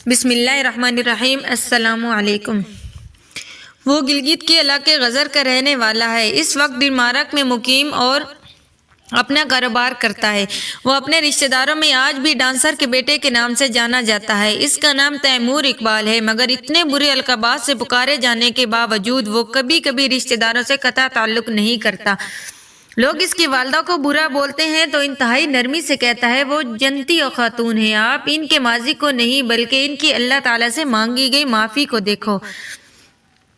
بسم اللہ الرحمن الرحیم۔ السلام علیکم۔ وہ گلگت کے علاقے غزر کا رہنے والا ہے۔ اس وقت ڈنمارک میں مقیم اور اپنا کاروبار کرتا ہے۔ وہ اپنے رشتہ داروں میں آج بھی ڈانسر کے بیٹے کے نام سے جانا جاتا ہے۔ اس کا نام تیمور اقبال ہے، مگر اتنے برے القابات سے پکارے جانے کے باوجود وہ کبھی کبھی رشتہ داروں سے قطع تعلق نہیں کرتا۔ لوگ اس کی والدہ کو برا بولتے ہیں تو انتہائی نرمی سے کہتا ہے وہ جنتی اور خاتون ہے، آپ ان کے ماضی کو نہیں بلکہ ان کی اللہ تعالیٰ سے مانگی گئی معافی کو دیکھو۔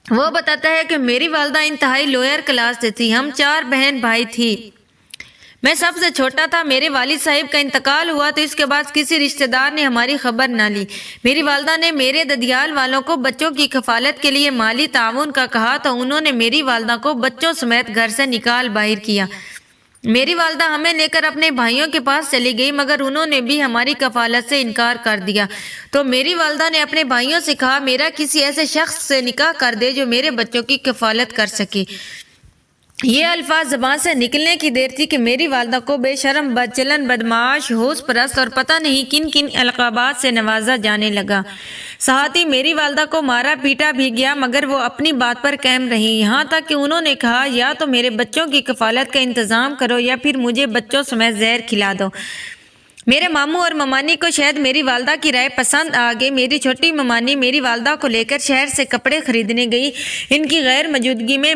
وہ بتاتا ہے کہ میری والدہ انتہائی لوئر کلاس سے تھی، ہم 4 بہن بھائی تھی، میں سب سے چھوٹا تھا۔ میرے والد صاحب کا انتقال ہوا تو اس کے بعد کسی رشتہ دار نے ہماری خبر نہ لی۔ میری والدہ نے میرے ددیال والوں کو بچوں کی کفالت کے لیے مالی تعاون کا کہا تو انہوں نے میری والدہ کو بچوں سمیت گھر سے نکال باہر کیا۔ میری والدہ ہمیں لے کر اپنے بھائیوں کے پاس چلی گئی، مگر انہوں نے بھی ہماری کفالت سے انکار کر دیا۔ تو میری والدہ نے اپنے بھائیوں سے کہا میرا کسی ایسے شخص سے نکاح کر دے جو میرے بچوں کی کفالت کر سکے۔ یہ الفاظ زبان سے نکلنے کی دیر تھی کہ میری والدہ کو بے شرم، بدچلن، بدمعاش، ہوش پرست اور پتہ نہیں کن کن القابات سے نوازا جانے لگا۔ ساتھ ہی میری والدہ کو مارا پیٹا بھی گیا، مگر وہ اپنی بات پر قائم رہی، یہاں تک کہ انہوں نے کہا یا تو میرے بچوں کی کفالت کا انتظام کرو یا پھر مجھے بچوں سمیت زہر کھلا دو۔ میرے ماموں اور ممانی کو شاید میری والدہ کی رائے پسند آ گئی۔ میری چھوٹی ممانی میری والدہ کو لے کر شہر سے کپڑے خریدنے گئی۔ ان کی غیر موجودگی میں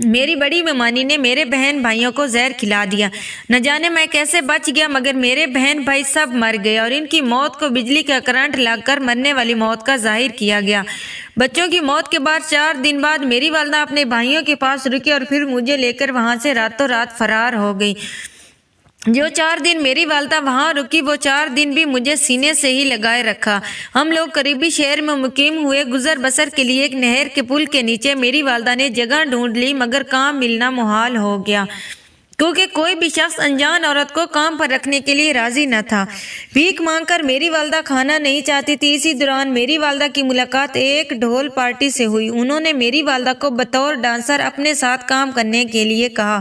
میری بڑی ممانی نے میرے بہن بھائیوں کو زہر کھلا دیا۔ نہ جانے میں کیسے بچ گیا، مگر میرے بہن بھائی سب مر گئے اور ان کی موت کو بجلی کا کرنٹ لگ کر مرنے والی موت کا ظاہر کیا گیا۔ بچوں کی موت کے بعد 4 دن بعد میری والدہ اپنے بھائیوں کے پاس رکی اور پھر مجھے لے کر وہاں سے راتوں رات فرار ہو گئی۔ جو 4 دن میری والدہ وہاں رکی وہ 4 دن بھی مجھے سینے سے ہی لگائے رکھا۔ ہم لوگ قریبی شہر میں مقیم ہوئے۔ گزر بسر کے لیے ایک نہر کے پل کے نیچے میری والدہ نے جگہ ڈھونڈ لی، مگر کام ملنا محال ہو گیا کیونکہ کوئی بھی شخص انجان عورت کو کام پر رکھنے کے لیے راضی نہ تھا۔ بھیک مانگ کر میری والدہ کھانا نہیں چاہتی تھی۔ اسی دوران میری والدہ کی ملاقات ایک ڈھول پارٹی سے ہوئی۔ انہوں نے میری والدہ کو بطور ڈانسر اپنے ساتھ کام کرنے کے لیے کہا،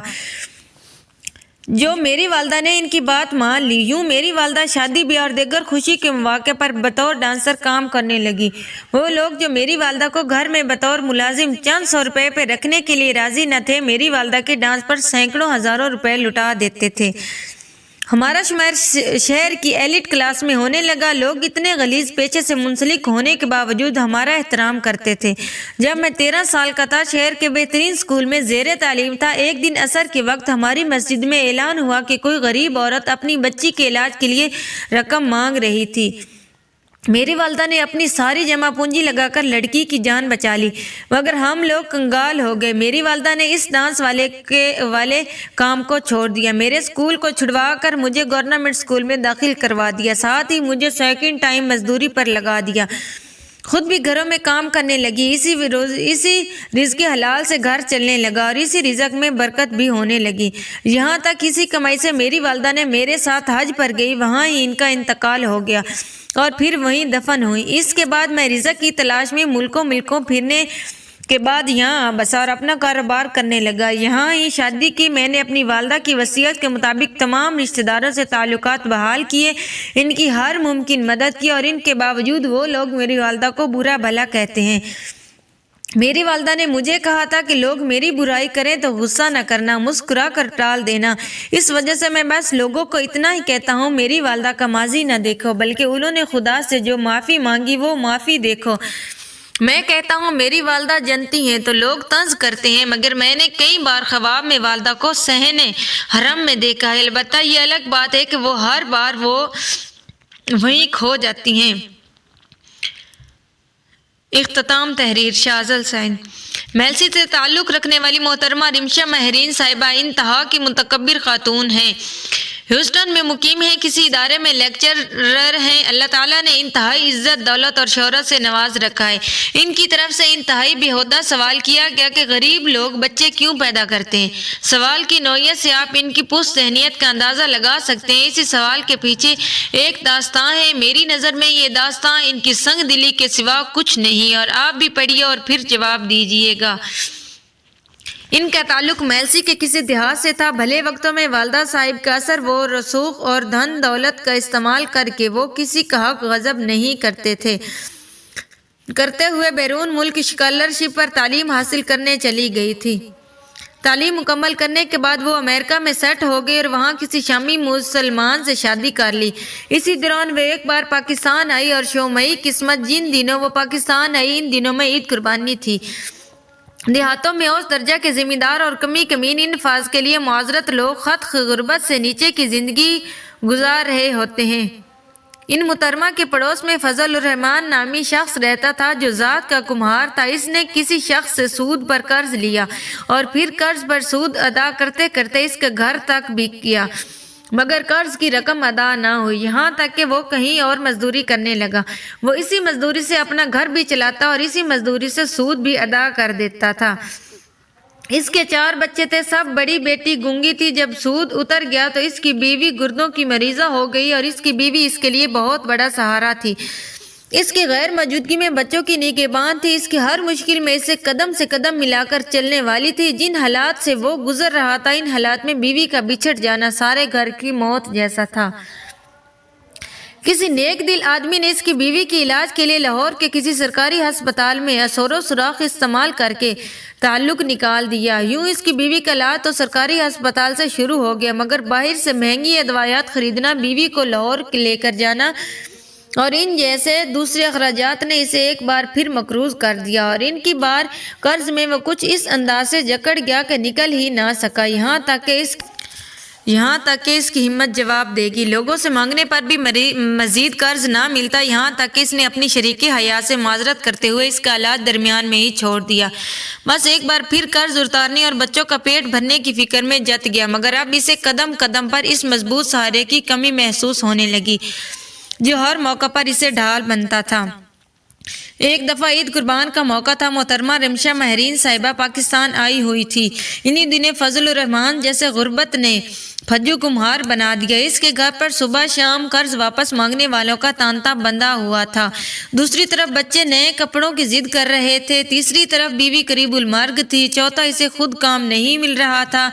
جو میری والدہ نے ان کی بات مان لی۔ یوں میری والدہ شادی بیاہ اور دیگر خوشی کے مواقع پر بطور ڈانسر کام کرنے لگی۔ وہ لوگ جو میری والدہ کو گھر میں بطور ملازم چند 100 روپے پہ رکھنے کے لیے راضی نہ تھے، میری والدہ کے ڈانس پر سینکڑوں ہزاروں روپے لٹا دیتے تھے۔ ہمارا شمار شہر کی ایلیٹ کلاس میں ہونے لگا۔ لوگ اتنے غلیظ پیشے سے منسلک ہونے کے باوجود ہمارا احترام کرتے تھے۔ جب میں 13 سال کا تھا، شہر کے بہترین اسکول میں زیر تعلیم تھا، ایک دن عصر کے وقت ہماری مسجد میں اعلان ہوا کہ کوئی غریب عورت اپنی بچی کے علاج کے لیے رقم مانگ رہی تھی۔ میری والدہ نے اپنی ساری جمع پونجی لگا کر لڑکی کی جان بچا لی، مگر ہم لوگ کنگال ہو گئے۔ میری والدہ نے اس ڈانس والے کام کو چھوڑ دیا، میرے اسکول کو چھڑوا کر مجھے گورنمنٹ اسکول میں داخل کروا دیا، ساتھ ہی مجھے سیکنڈ ٹائم مزدوری پر لگا دیا۔ خود بھی گھروں میں کام کرنے لگی۔ اسی رزق حلال سے گھر چلنے لگا اور اسی رزق میں برکت بھی ہونے لگی۔ یہاں تک اسی کمائی سے میری والدہ نے میرے ساتھ حج پر گئی، وہاں ہی ان کا انتقال ہو گیا اور پھر وہیں دفن ہوئی۔ اس کے بعد میں رزق کی تلاش میں ملکوں پھرنے کے بعد یہاں بسا اور اپنا کاروبار کرنے لگا۔ یہاں ہی شادی کی۔ میں نے اپنی والدہ کی وصیت کے مطابق تمام رشتہ داروں سے تعلقات بحال کیے، ان کی ہر ممکن مدد کی، اور ان کے باوجود وہ لوگ میری والدہ کو برا بھلا کہتے ہیں۔ میری والدہ نے مجھے کہا تھا کہ لوگ میری برائی کریں تو غصہ نہ کرنا، مسکرا کر ٹال دینا۔ اس وجہ سے میں بس لوگوں کو اتنا ہی کہتا ہوں، میری والدہ کا ماضی نہ دیکھو، بلکہ انہوں نے خدا سے جو معافی مانگی وہ معافی دیکھو۔ میں کہتا ہوں میری والدہ جنتی ہیں تو لوگ طنز کرتے ہیں، مگر میں نے کئی بار خواب میں والدہ کو صحن حرم میں دیکھا ہے۔ البتہ یہ الگ بات ہے کہ وہ ہر بار وہیں کھو جاتی ہیں۔ اختتام تحریر شاذل سین۔ میلسی سے تعلق رکھنے والی محترمہ رمشا مہرین صاحبہ انتہا کی متکبر خاتون ہیں، ہیوسٹن میں مقیم ہیں، کسی ادارے میں لیکچرر ہیں۔ اللہ تعالیٰ نے انتہائی عزت، دولت اور شہرت سے نواز رکھا ہے۔ ان کی طرف سے انتہائی بیہودہ سوال کیا گیا کہ غریب لوگ بچے کیوں پیدا کرتے ہیں۔ سوال کی نوعیت سے آپ ان کی پست ذہنیت کا اندازہ لگا سکتے ہیں۔ اسی سوال کے پیچھے ایک داستان ہے۔ میری نظر میں یہ داستان ان کی سنگ دلی کے سوا کچھ نہیں، اور آپ بھی پڑھیے اور پھر جواب دیجیے گا۔ ان کا تعلق میلسی کے کسی دیہات سے تھا۔ بھلے وقتوں میں والدہ صاحب کا اثر و رسوخ اور دھن دولت کا استعمال کر کے وہ کسی کا حق غصب نہیں کرتے ہوئے بیرون ملک اسکالرشپ پر تعلیم حاصل کرنے چلی گئی تھی۔ تعلیم مکمل کرنے کے بعد وہ امریکہ میں سیٹ ہو گئی اور وہاں کسی شامی مسلمان سے شادی کر لی۔ اسی دوران وہ ایک بار پاکستان آئی اور شومئی قسمت جن دنوں وہ پاکستان آئی ان دنوں میں عید قربانی تھی۔ دیہاتوں میں اوسط درجہ کے زمیندار اور کمی کمین ان افراد کے لیے معذرت لوگ خط غربت سے نیچے کی زندگی گزار رہے ہوتے ہیں۔ ان محترمہ کے پڑوس میں فضل الرحمان نامی شخص رہتا تھا جو ذات کا کمہار تھا۔ اس نے کسی شخص سے سود پر قرض لیا اور پھر قرض پر سود ادا کرتے کرتے اس کے گھر تک بھی کیا، مگر قرض کی رقم ادا نہ ہوئی، یہاں تک کہ وہ کہیں اور مزدوری کرنے لگا۔ وہ اسی مزدوری سے اپنا گھر بھی چلاتا اور اسی مزدوری سے سود بھی ادا کر دیتا تھا۔ اس کے 4 بچے تھے، سب بڑی بیٹی گونگی تھی۔ جب سود اتر گیا تو اس کی بیوی گردوں کی مریضہ ہو گئی اور اس کی بیوی اس کے لیے بہت بڑا سہارا تھی۔ اس کی غیر موجودگی میں بچوں کی نگہبان تھی، اس کی ہر مشکل میں اسے قدم سے قدم ملا کر چلنے والی تھی۔ جن حالات سے وہ گزر رہا تھا ان حالات میں بیوی کا بچھڑ جانا سارے گھر کی موت جیسا تھا۔ کسی نیک دل آدمی نے اس کی بیوی کے علاج کے لیے لاہور کے کسی سرکاری ہسپتال میں اثر و سراغ استعمال کر کے تعلق نکال دیا۔ یوں اس کی بیوی کا علاج تو سرکاری ہسپتال سے شروع ہو گیا، مگر باہر سے مہنگی ادویات خریدنا، بیوی کو لاہور لے کر جانا اور ان جیسے دوسرے اخراجات نے اسے ایک بار پھر مقروض کر دیا اور ان کی بار قرض میں وہ کچھ اس انداز سے جکڑ گیا کہ نکل ہی نہ سکا، یہاں تک کہ اس کی ہمت جواب دے گی، لوگوں سے مانگنے پر بھی مزید قرض نہ ملتا، یہاں تک کہ اس نے اپنی شریک حیات سے معذرت کرتے ہوئے اس کا علاج درمیان میں ہی چھوڑ دیا۔ بس ایک بار پھر قرض اتارنے اور بچوں کا پیٹ بھرنے کی فکر میں جت گیا، مگر اب اسے قدم قدم پر اس مضبوط سہارے کی کمی محسوس ہونے لگی جو ہر موقع پر اسے ڈھال بنتا تھا۔ ایک دفعہ عید قربان کا موقع تھا، محترمہ رمشا مہرین صاحبہ پاکستان آئی ہوئی تھی۔ انہی دنوں فضل الرحمان جیسے غربت نے پھجو کمہار بنا دیا۔ اس کے گھر پر صبح شام قرض واپس مانگنے والوں کا تانتا بندھا ہوا تھا۔ دوسری طرف بچے نئے کپڑوں کی ضد کر رہے تھے، تیسری طرف بیوی قریب المرگ تھی، چوتھا اسے خود کام نہیں مل رہا تھا۔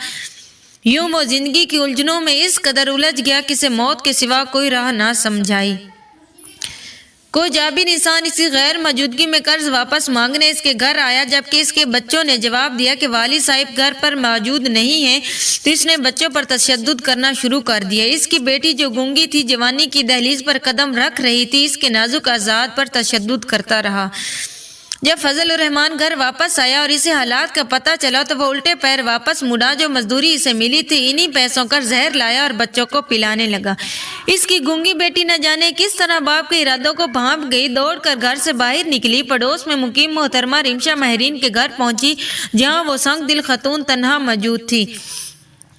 یوں وہ زندگی کی الجھنوں میں اس قدر الجھ گیا کہ اسے موت کے سوا کوئی راہ نہ سمجھائی۔ کوئی جابر انسان اسی غیر موجودگی میں قرض واپس مانگنے اس کے گھر آیا، جبکہ اس کے بچوں نے جواب دیا کہ والد صاحب گھر پر موجود نہیں ہیں، تو اس نے بچوں پر تشدد کرنا شروع کر دیا۔ اس کی بیٹی جو گونگی تھی جوانی کی دہلیز پر قدم رکھ رہی تھی، اس کے نازک اعضاء پر تشدد کرتا رہا۔ جب فضل الرحمان گھر واپس آیا اور اسے حالات کا پتہ چلا تو وہ الٹے پیر واپس مڑا، جو مزدوری اسے ملی تھی انہی پیسوں کا زہر لایا اور بچوں کو پلانے لگا۔ اس کی گونگی بیٹی نہ جانے کس طرح باپ کے ارادوں کو بھانپ گئی، دوڑ کر گھر سے باہر نکلی، پڑوس میں مقیم محترمہ رمشا مہرین کے گھر پہنچی جہاں وہ سنگ دل خاتون تنہا موجود تھی۔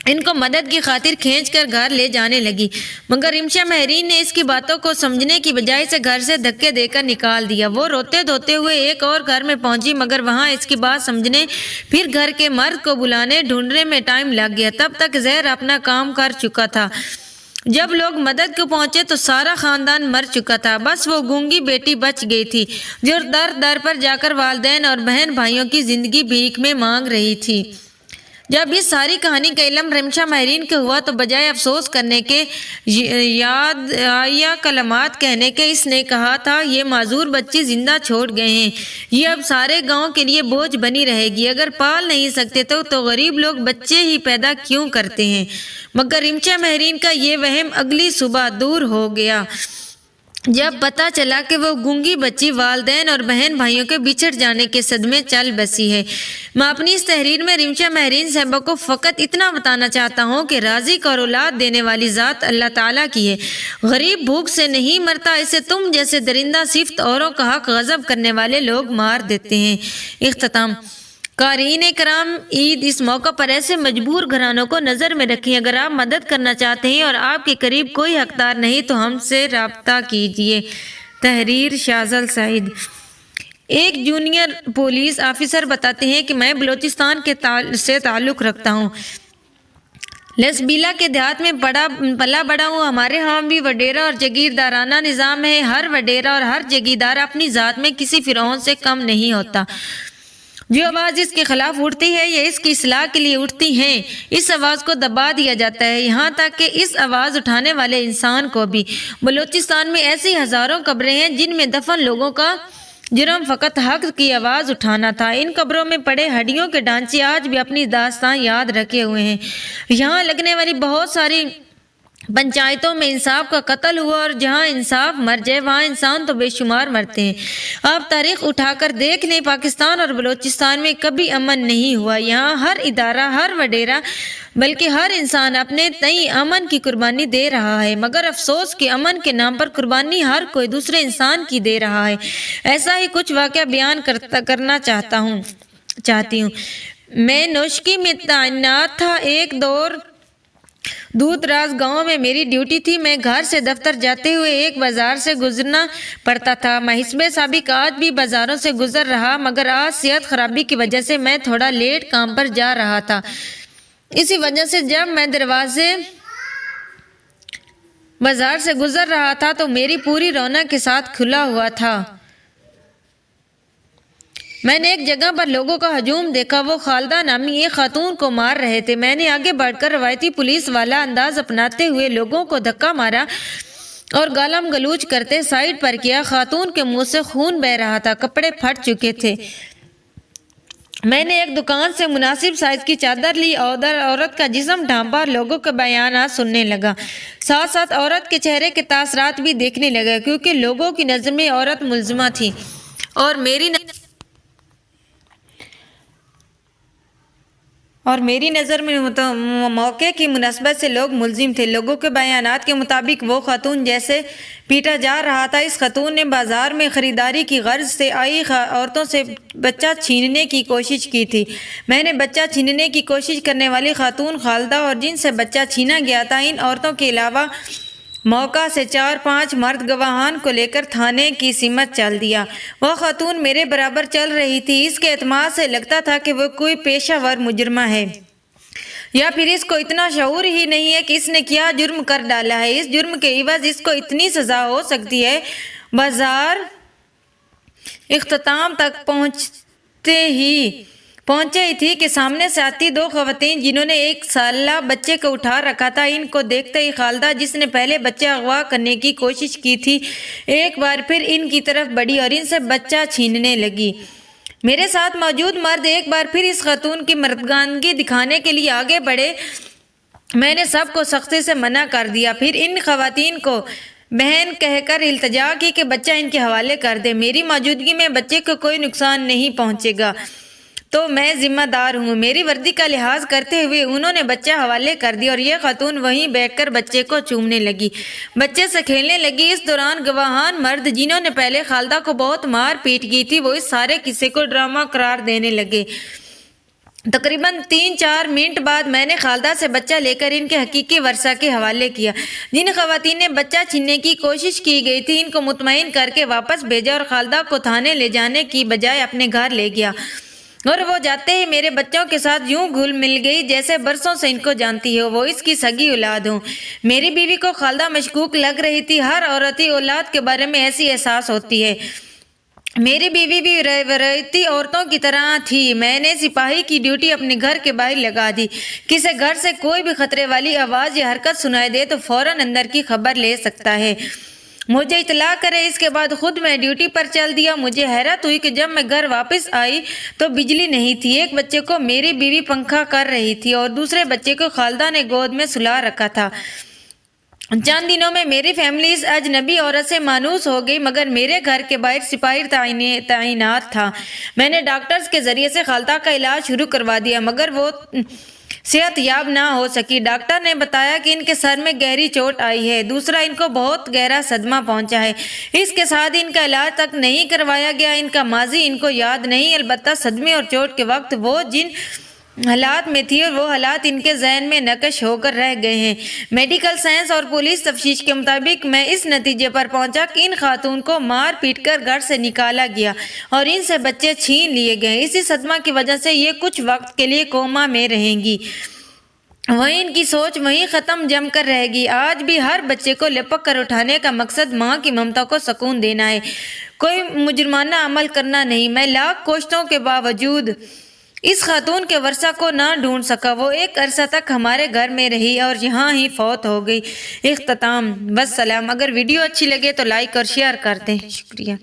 ان کو مدد کی خاطر کھینچ کر گھر لے جانے لگی، مگر رمشا مہرین نے اس کی باتوں کو سمجھنے کی بجائے اسے گھر سے دھکے دے کر نکال دیا۔ وہ روتے دھوتے ہوئے ایک اور گھر میں پہنچی، مگر وہاں اس کی بات سمجھنے، پھر گھر کے مرد کو بلانے ڈھونڈنے میں ٹائم لگ گیا۔ تب تک زہر اپنا کام کر چکا تھا۔ جب لوگ مدد کو پہنچے تو سارا خاندان مر چکا تھا، بس وہ گونگی بیٹی بچ گئی تھی جو در در پر جا کر والدین اور بہن بھائیوں کی زندگی بھیک میں مانگ رہی تھی۔ جب اس ساری کہانی کا علم رمشا مہرین کے ہوا تو بجائے افسوس کرنے کے، یاد آیا کلمات کہنے کے، اس نے کہا تھا یہ معذور بچی زندہ چھوڑ گئے ہیں، یہ اب سارے گاؤں کے لیے بوجھ بنی رہے گی، اگر پال نہیں سکتے تو غریب لوگ بچے ہی پیدا کیوں کرتے ہیں۔ مگر رمشا مہرین کا یہ وہم اگلی صبح دور ہو گیا جب پتہ چلا کہ وہ گونگی بچی والدین اور بہن بھائیوں کے بچھڑ جانے کے صدمے چل بسی ہے۔ میں اپنی اس تحریر میں رمشا مہرین صاحبہ کو فقط اتنا بتانا چاہتا ہوں کہ رازق اور اولاد دینے والی ذات اللہ تعالیٰ کی ہے۔ غریب بھوک سے نہیں مرتا، اسے تم جیسے درندہ صفت اوروں کا حق غصب کرنے والے لوگ مار دیتے ہیں۔ اختتام۔ قارئین کرام، عید اس موقع پر ایسے مجبور گھرانوں کو نظر میں رکھیں۔ اگر آپ مدد کرنا چاہتے ہیں اور آپ کے قریب کوئی حقدار نہیں تو ہم سے رابطہ کیجیے۔ تحریر شاذل سعید۔ ایک جونیئر پولیس آفیسر بتاتے ہیں کہ میں بلوچستان سے تعلق رکھتا ہوں، لسبیلا کے دیہات میں پلا بڑا ہوں۔ ہمارے ہاں بھی وڈیرہ اور جگیردارانہ نظام ہے، ہر وڈیرہ اور ہر جگیردار اپنی ذات میں کسی فرعون سے کم نہیں ہوتا۔ جو آواز اس کے خلاف اٹھتی ہے یا اس کی اصلاح کے لیے اٹھتی ہیں، اس آواز کو دبا دیا جاتا ہے، یہاں تک کہ اس آواز اٹھانے والے انسان کو بھی۔ بلوچستان میں ایسی ہزاروں قبریں ہیں جن میں دفن لوگوں کا جرم فقط حق کی آواز اٹھانا تھا۔ ان قبروں میں پڑے ہڈیوں کے ڈھانچے آج بھی اپنی داستان یاد رکھے ہوئے ہیں۔ یہاں لگنے والی بہت ساری پنچایتوں میں انصاف کا قتل ہوا، اور جہاں انصاف مر جائے وہاں انسان تو بے شمار مرتے ہیں۔ آپ تاریخ اٹھا کر دیکھ لیں، پاکستان اور بلوچستان میں کبھی امن نہیں ہوا۔ یہاں ہر ادارہ، ہر وڈیرا، بلکہ ہر انسان اپنے تئیں امن کی قربانی دے رہا ہے، مگر افسوس کہ امن کے نام پر قربانی ہر کوئی دوسرے انسان کی دے رہا ہے۔ ایسا ہی کچھ واقعہ بیان کرنا چاہتی ہوں۔ میں نوشکی میں تعینات تھا۔ ایک دور دراز گاؤں میں میری ڈیوٹی تھی۔ میں گھر سے دفتر جاتے ہوئے ایک بازار سے گزرنا پڑتا تھا۔ بحسب سابق آج بھی بازاروں سے گزر رہا، مگر آج صحت خرابی کی وجہ سے میں تھوڑا لیٹ کام پر جا رہا تھا۔ اسی وجہ سے جب میں دروازے بازار سے گزر رہا تھا تو میری پوری رونق کے ساتھ کھلا ہوا تھا۔ میں نے ایک جگہ پر لوگوں کا ہجوم دیکھا۔ وہ خالدہ نامی ایک خاتون کو مار رہے تھے۔ میں نے آگے بڑھ کر روایتی پولیس والا انداز اپناتے ہوئے لوگوں کو دھکا مارا اور گالم گلوچ کرتے سائیڈ پر کیا۔ خاتون کے منہ سے خون بہہ رہا تھا، کپڑے پھٹ چکے تھے۔ میں نے ایک دکان سے مناسب سائز کی چادر لی، عورت کا جسم ڈھانپا اور لوگوں کے بیانات سننے لگا۔ ساتھ ساتھ عورت کے چہرے کے تاثرات بھی دیکھنے لگا، کیونکہ لوگوں کی نظر میں عورت ملزمہ تھی اور میری نظر میں موقع کی مناسبت سے لوگ ملزم تھے۔ لوگوں کے بیانات کے مطابق وہ خاتون جیسے پیٹا جا رہا تھا۔ اس خاتون نے بازار میں خریداری کی غرض سے آئی عورتوں سے بچہ چھیننے کی کوشش کی تھی۔ میں نے بچہ چھیننے کی کوشش کرنے والی خاتون خالدہ اور جن سے بچہ چھینا گیا تھا، ان عورتوں کے علاوہ موقع سے 4-5 مرد گواہان کو لے کر تھانے کی سمت چل دیا۔ وہ خاتون میرے برابر چل رہی تھی۔ اس کے اعتماد سے لگتا تھا کہ وہ کوئی پیشہ ور مجرمہ ہے، یا پھر اس کو اتنا شعور ہی نہیں ہے کہ اس نے کیا جرم کر ڈالا ہے۔ اس جرم کے عوض اس کو اتنی سزا ہو سکتی ہے۔ بازار اختتام تک پہنچے ہی تھی کہ سامنے سے آتی 2 خواتین جنہوں نے ایک سالہ بچے کو اٹھا رکھا تھا، ان کو دیکھتے ہی خالدہ جس نے پہلے بچہ اغوا کرنے کی کوشش کی تھی ایک بار پھر ان کی طرف بڑھی اور ان سے بچہ چھیننے لگی۔ میرے ساتھ موجود مرد ایک بار پھر اس خاتون کی مردانگی دکھانے کے لیے آگے بڑھے۔ میں نے سب کو سختی سے منع کر دیا، پھر ان خواتین کو بہن کہہ کر التجا کی کہ بچہ ان کے حوالے کر دے۔ میری موجودگی میں بچے کو کوئی نقصان نہیں پہنچے گا تو میں ذمہ دار ہوں۔ میری وردی کا لحاظ کرتے ہوئے انہوں نے بچہ حوالے کر دیا اور یہ خاتون وہیں بیٹھ کر بچے کو چومنے لگی، بچے سے کھیلنے لگی۔ اس دوران گواہان مرد جنہوں نے پہلے خالدہ کو بہت مار پیٹ کی تھی، وہ اس سارے قصے کو ڈرامہ قرار دینے لگے۔ تقریباً 3-4 منٹ بعد میں نے خالدہ سے بچہ لے کر ان کے حقیقی ورثہ کے حوالے کیا۔ جن خواتین نے بچہ چھیننے کی کوشش کی گئی تھی ان کو مطمئن کر کے واپس بھیجا اور خالدہ کو تھانے لے جانے کی بجائے اپنے گھر لے گیا، اور وہ جاتے ہی میرے بچوں کے ساتھ یوں گھل مل گئی جیسے برسوں سے ان کو جانتی ہو، وہ اس کی سگی اولاد ہوں۔ میری بیوی کو خالدہ مشکوک لگ رہی تھی۔ ہر عورتی اولاد کے بارے میں ایسی احساس ہوتی ہے۔ میری بیوی بھی روایتی عورتوں کی طرح تھی۔ میں نے سپاہی کی ڈیوٹی اپنے گھر کے باہر لگا دی۔ کسی گھر سے کوئی بھی خطرے والی آواز یا حرکت سنائی دے تو فوراً اندر کی خبر لے سکتا ہے، مجھے اطلاع کرے۔ اس کے بعد خود میں ڈیوٹی پر چل دیا۔ مجھے حیرت ہوئی کہ جب میں گھر واپس آئی تو بجلی نہیں تھی۔ ایک بچے کو میری بیوی پنکھا کر رہی تھی اور دوسرے بچے کو خالدہ نے گود میں سلا رکھا تھا۔ چند دنوں میں میری فیملی اس اجنبی عورت سے مانوس ہو گئی، مگر میرے گھر کے باہر سپاہی تعینات تھا۔ میں نے ڈاکٹرز کے ذریعے سے خالدہ کا علاج شروع کروا دیا، مگر وہ صحت یاب نہ ہو سکی۔ ڈاکٹر نے بتایا کہ ان کے سر میں گہری چوٹ آئی ہے، دوسرا ان کو بہت گہرا صدمہ پہنچا ہے۔ اس کے ساتھ ان کا علاج تک نہیں کروایا گیا۔ ان کا ماضی ان کو یاد نہیں، البتہ صدمے اور چوٹ کے وقت وہ جن حالات میں تھی اور وہ حالات ان کے ذہن میں نقش ہو کر رہ گئے ہیں۔ میڈیکل سائنس اور پولیس تفتیش کے مطابق میں اس نتیجے پر پہنچا کہ ان خاتون کو مار پیٹ کر گھر سے نکالا گیا اور ان سے بچے چھین لیے گئے۔ اسی صدمہ کی وجہ سے یہ کچھ وقت کے لیے کوما میں رہیں گی، وہیں ان کی سوچ وہیں ختم جم کر رہے گی۔ آج بھی ہر بچے کو لپک کر اٹھانے کا مقصد ماں کی ممتا کو سکون دینا ہے۔ کوئی مجرمانہ عمل کرنا نہیں۔ میں لاکھ کوششوں کے باوجود اس خاتون کے ورثہ کو نہ ڈھونڈ سکا۔ وہ ایک عرصہ تک ہمارے گھر میں رہی اور یہاں ہی فوت ہو گئی۔ اختتام۔ والسلام۔ اگر ویڈیو اچھی لگے تو لائک اور شیئر کر دیں۔ شکریہ۔